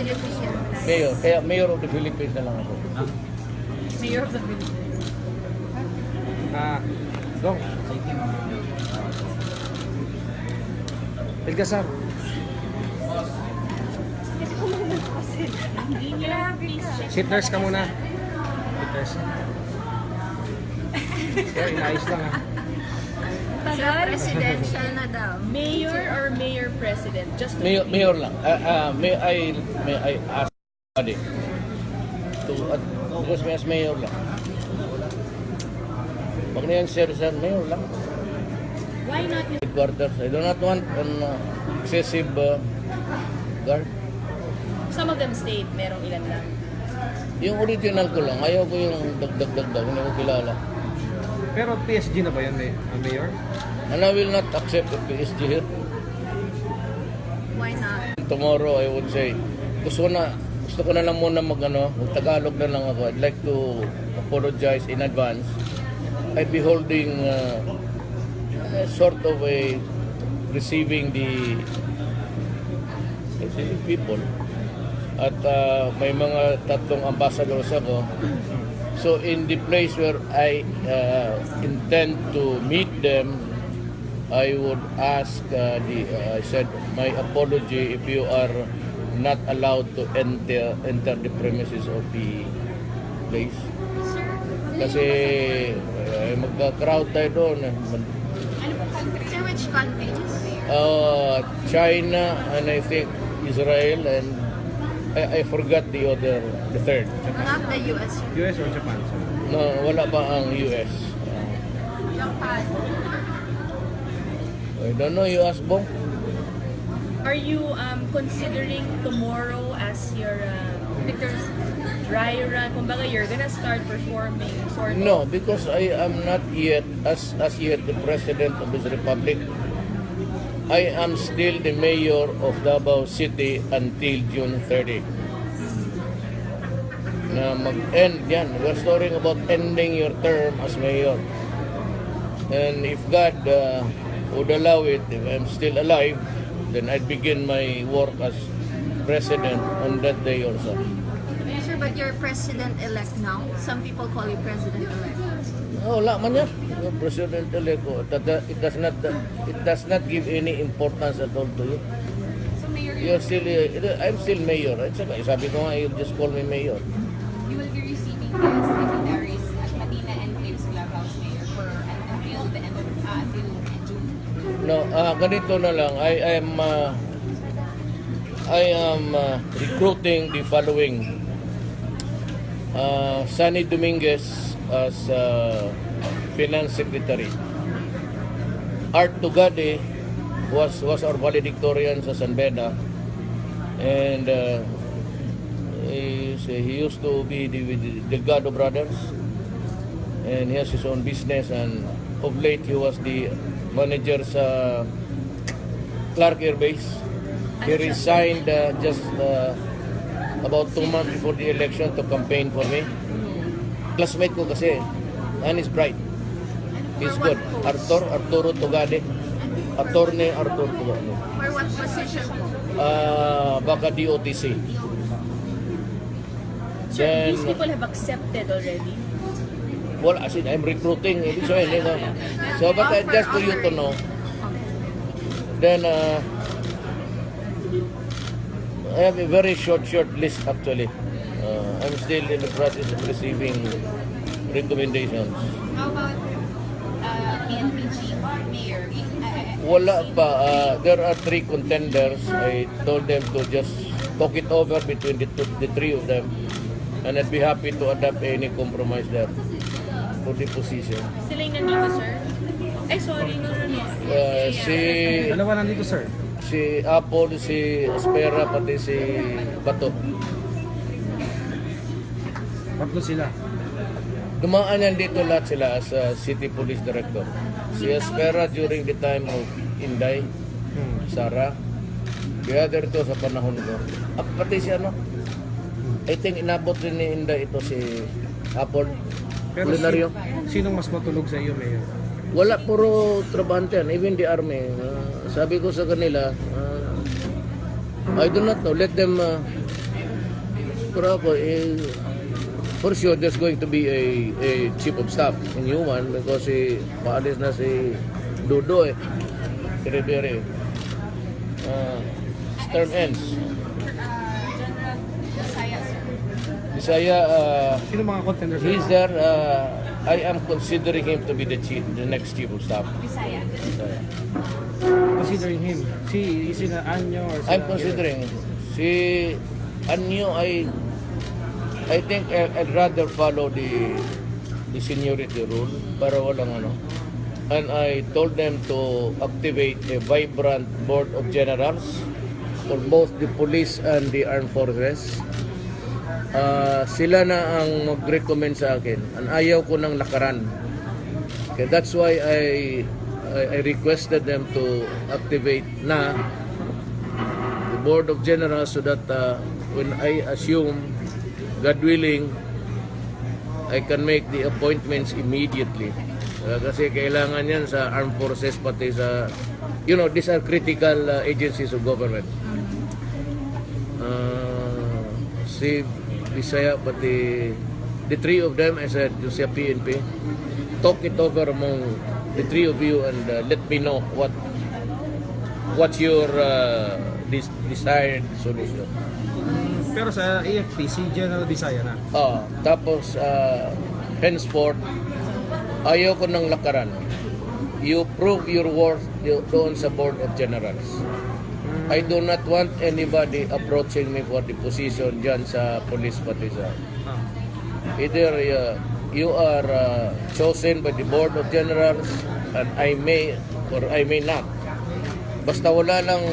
beneficiaries. Mayor. Kaya Mayor of the Philippines na lang ako. Mayor of the Philippines. Go. Elgasar. Seat nurse ka muna. Seat nurse. Kaya inaayos lang Presidential na daw. Mayor or mayor president? Just to Mayor lang. May I ask somebody to because may as mayor lang. Wag na yan, sir, mayor lang. Why not you? Headquarters. I do not want an excessive guard. Some of them state, merong ilan lang. Yung original ko lang. Ayaw ko yung dagdag-dagdag. Hindi ko kilala. Pero PSG na ba yan, Mayor? And I will not accept the PSG here. Why not? Tomorrow, I would say, gusto ko na lang muna mag-Tagalog na lang ako. I'd like to apologize in advance. I'd be holding sort of a receiving the people. At may mga tatlong ambassadors ako. So in the place where I intend to meet them, I would ask I said my apology if you are not allowed to enter the premises of the place. Kasi magka-crowd tayo doon. Sir, which countries? China and I think Israel and I forgot the third. Not the US. US or Japan? Sir? No, wala pa ang US. Japan. I don't know, you ask Bong? Are you considering tomorrow as your dry run? Kumbaga, you're gonna start performing sort of? No, because I am not yet as yet the president of this republic. I am still the mayor of Davao City until June 30. Na mag-end yan. We're talking about ending your term as mayor. And if God would allow it, if I'm still alive, then I'd begin my work as president on that day also. Sir, but you're president-elect now. Some people call you president-elect. Oh, wala man yan. Yung president-elect ko. It does not give any importance at all to you. So, Mayor, You're still, I'm still mayor. At saka, sabi ko nga, you just call me mayor. you will be receiving the dignitaries at Manila and Claims Clubhouse, Mayor, for until the end of June. No, ganito na lang. I am recruiting the following. Sunny Dominguez as Finance Secretary. Art Tugade was our valedictorian sa San Beda, and he used to be with the Delgado brothers, and he has his own business, and of late he was the manager sa Clark Air Base. He resigned just about 2 months before the election to campaign for me. Classmate ko kasi, and he's bright. He's good. Arturo Tugade. Attorney Arturo Tugade. For what position po? Baka DOTC. Sir, Then, these people have accepted already. well, as in, I'm recruiting. Ibig sabihin, so, but just for you to know, then, I have a very short list actually. I'm still in the process of receiving recommendations. How about PNP Chief, Mayor? Wala pa. There are 3 contenders. I told them to just talk it over between the 3 of them, and I'd be happy to adapt any compromise there for the position. Sila yung nandito, sir? Ay, sorry. No. Dalawa nandito, sir. Si Apple, si Espera, pati si Bato. Tatlo sila. Dumaan yan dito lahat sila as City Police Director. Si Espera during the time of Inday, Sara. The other ito sa panahon ko. Pati si ano, I think inabot rin ni Inday ito si Apple. Pero Kulinaryo. sinong mas matulog sa iyo, Mayor? Wala, puro trabahante yan, even the army. Sabi ko sa kanila, I do not know, let them Pero ako, for sure, there's going to be a chief of staff in Human because paalis na si Dudo eh. Rivera. Term ends. General Visaya, sir. Bisaya, Sino mga contenders? sir? he's there. I am considering him to be the next chief of staff. Visaya. Bisaya. Considering him. Si sina Anyo or I'm considering si Anyo. I think I'd rather follow the seniority rule para walang ano. And I told them to activate a vibrant board of generals for both the police and the armed forces. Sila na ang mag-recommend sa akin. And ayaw ko ng lakaran. Okay, that's why I requested them to activate na the board of generals so that when I assume, God willing, I can make the appointments immediately. Kasi kailangan yan sa armed forces pati sa, these are critical agencies of government. Si Bisaya pati the three of them, I said, sa PNP, talk it over among the three of you and let me know what's your desired solution. Pero sa AFP, si General Visaya na. Tapos henceforth, ayaw ko ng lakaran. You prove your worth doon sa Board of Generals. I do not want anybody approaching me for the position dyan sa police pati sa. Either you are chosen by the Board of Generals and I may or I may not. Basta walang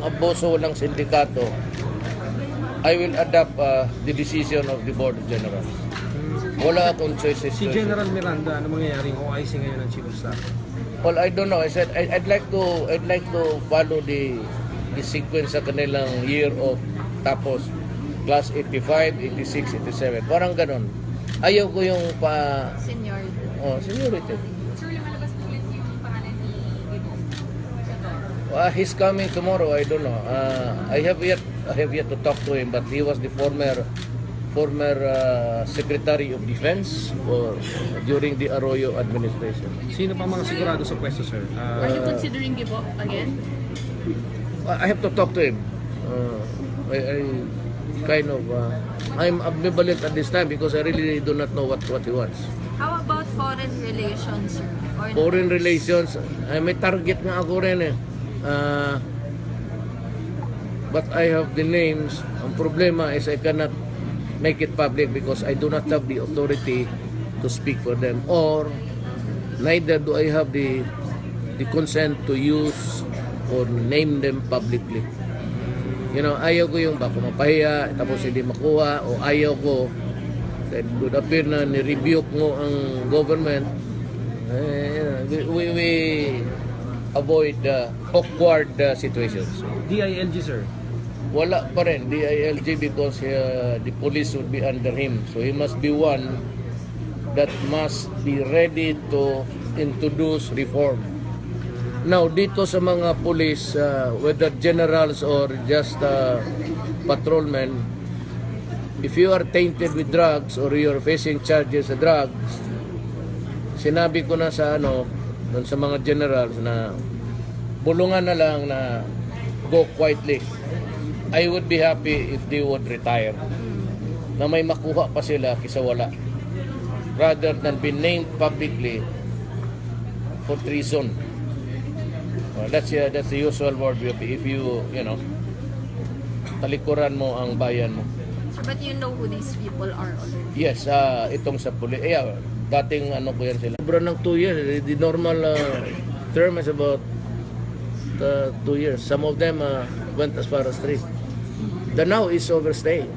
abuso, walang sindikato, I will adapt the decision of the Board of Generals. Wala akong choices. Si General Miranda, ano mangyayaring OIC ngayon ng Chief of Staff? Well, I don't know. I said I'd like to follow the sequence sa kanilang year of tapos class 85, 86, 87. Parang ganon. Ayaw ko yung Seniority. Seniority. Sir, lumalabas po ulit yung pangalan ni Gibo. He's coming tomorrow. I don't know. I have yet to talk to him, but he was the former Secretary of Defense during the Arroyo administration. Sino pa mga sigurado sa pwesto, sir? Are you considering Gibo again? I have to talk to him. I kind of I'm ambivalent at this time because I really do not know what he wants. How about foreign relations, sir? Or Foreign relations, may target nga ako rin eh. But I have the names. Ang problema is I cannot make it public because I do not have the authority to speak for them, or neither do I have the consent to use or name them publicly. Ayaw ko yung baka mapahiya tapos hindi makuha, o ayaw ko that would appear na ni-rebuke mo ang government. We avoid awkward situations. DILG, sir. Wala pa rin, DILG, because the police would be under him. So he must be one that must be ready to introduce reform. Now, dito sa mga police, whether generals or just patrolmen, if you are tainted with drugs or you are facing charges of drugs, sinabi ko na sa doon sa mga generals na bulungan na lang na go quietly. I would be happy if they would retire. Na may makuha pa sila kisa wala. Rather than be named publicly for treason. That's the usual word if you talikuran mo ang bayan mo. But you know who these people are already. Yes, itong sa pulis. Dating ko yan sila. Sobra ng 2 years. The normal term is about 2 years. Some of them went as far as 3. Danao is overstaying.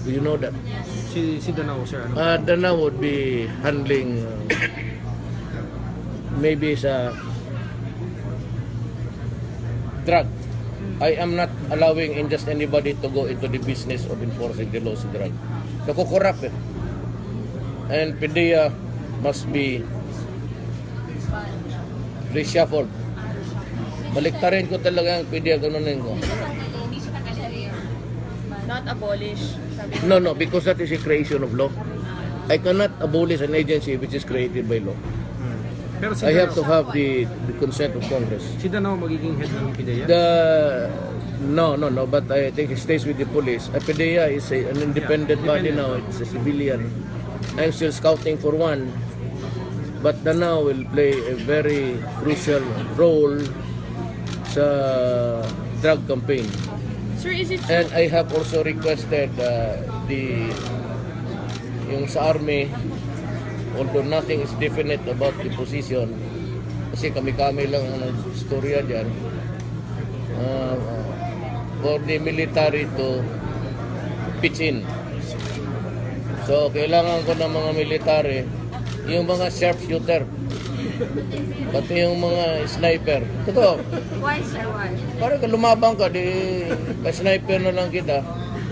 Do you know that? Si Danao, sir. Danao would be handling maybe sa drug. I am not allowing just anybody to go into the business of enforcing the laws of drug. Nakukorrupt eh. And PDEA must be reshuffled. Baliktarin ko talaga ang PDEA, ganunin ko. Not abolish. Sabi ko. No, because that is a creation of law. I cannot abolish an agency which is created by law. Pero si I have to Danao, have the consent of Congress. si Danao magiging head ng PIDEA? No, but I think it stays with the police. PDEA is an independent body now. It's a civilian. I'm still scouting for one. But Danao will play a very crucial role sa drug campaign. Sir, is it true? And I have also requested yung sa army, although nothing is definite about the position, kasi kami-kami lang ang storya dyan, for the military to pitch in. So, kailangan ko ng mga military, yung mga sharpshooter, pati yung mga sniper. Totoo, Why, sir? Why? parang lumabang ka, di sniper na lang kita.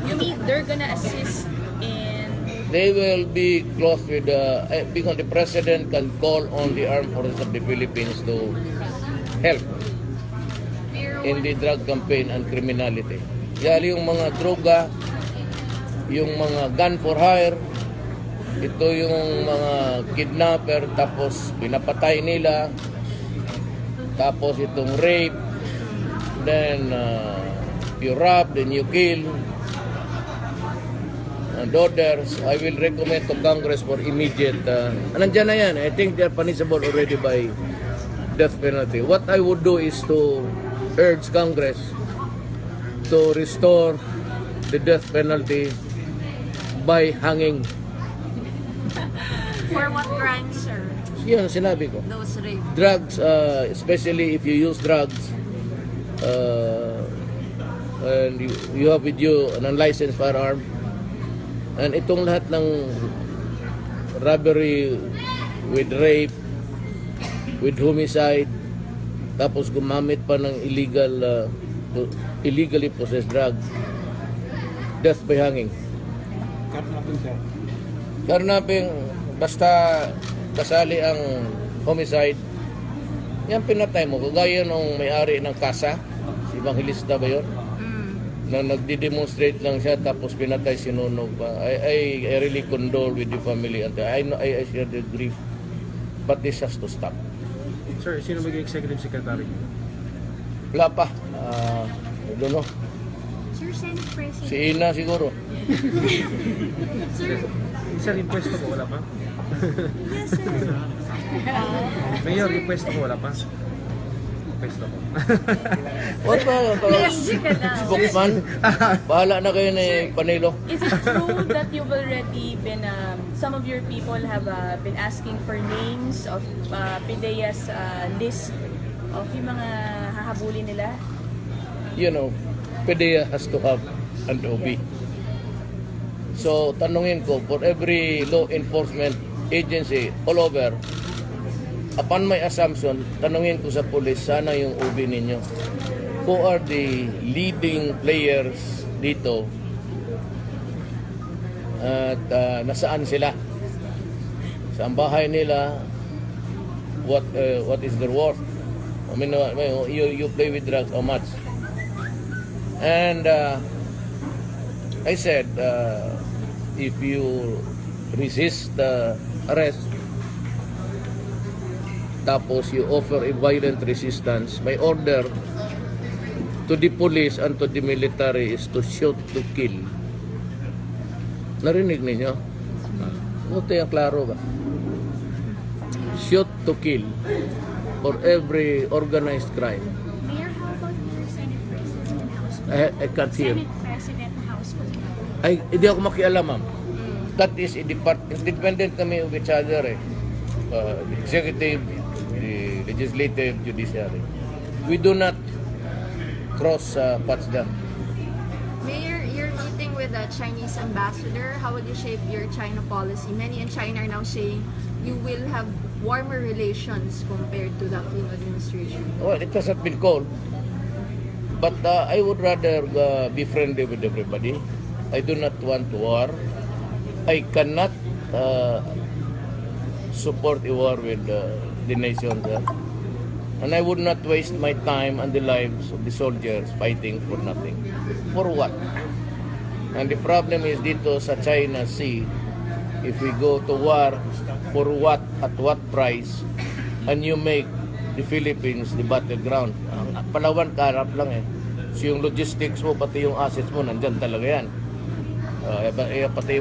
You mean they're gonna assist in... They will be close with because the president can call on the armed forces of the Philippines to help in the drug campaign and criminality. Yali yung mga droga, yung mga gun for hire, ito yung mga kidnapper, tapos pinapatay nila, tapos itong rape, then you rob, then you kill, and others. I will recommend to Congress for immediate, nandiyan na yan, I think they are punishable already by death penalty. What I would do is to urge Congress to restore the death penalty by hanging. For what crime, sir? Yan ang sinabi ko. Those rape. Drugs, especially if you use drugs, and you have with you an unlicensed firearm, and itong lahat ng robbery with rape, with homicide, tapos gumamit pa ng illegally possessed drugs, death by hanging. Karnaping, basta kasali ang homicide, yan pinatay mo. Kagaya nung may-ari ng kasa, si Evangelista ba yun? Na nagdi-demonstrate lang siya tapos pinatay, sinunog pa. I really condole with the family. And I share the grief. But this has to stop. Sir, sino magiging executive secretary? Wala pa. I don't know. Sir, Senate President. Si Ina siguro. Sir, Sir, yung pwesto ko, wala pa? yes, sir. Mayor, yung pwesto ko, wala pa? Pwesto ko. What ba? Spokesman? Bahala na kayo ni Panelo. Is it true that you've already been, some of your people have been asking for names of PIDEA's list of yung mga hahabulin nila? You know, PDEA has to have an OB. So, tanungin ko, for every law enforcement agency all over, upon my assumption, tanungin ko sa police, sana yung OB ninyo. Who are the leading players dito? At nasaan sila? Saan bahay nila? What is their worth? I mean, you play with drugs, how much? And I said, if you resist arrest, tapos you offer a violent resistance, my order to the police and to the military is to shoot to kill. Narinig ninyo? Buti ang klaro ba? Shoot to kill for every organized crime. Mayor, how about your Senate President and House Speaker? I can't hear. Senate President and House Speaker. Ay, hindi ako makialam, ma'am. That is independent kami of each other eh. The executive, the legislative, judiciary. We do not cross paths dyan. Mayor, you're meeting with the Chinese ambassador. How would you shape your China policy? Many in China are now saying you will have warmer relations compared to the Kim administration. Well, it has not been called. But I would rather be friendly with everybody. I do not want war. I cannot support a war with the nation there. And I would not waste my time and the lives of the soldiers fighting for nothing. For what? And the problem is dito sa China Sea, if we go to war, for what, at what price, and you make the Philippines the battleground. Ang Palawan, karap lang eh. So yung logistics mo, pati yung assets mo, nandyan talaga yan. Pati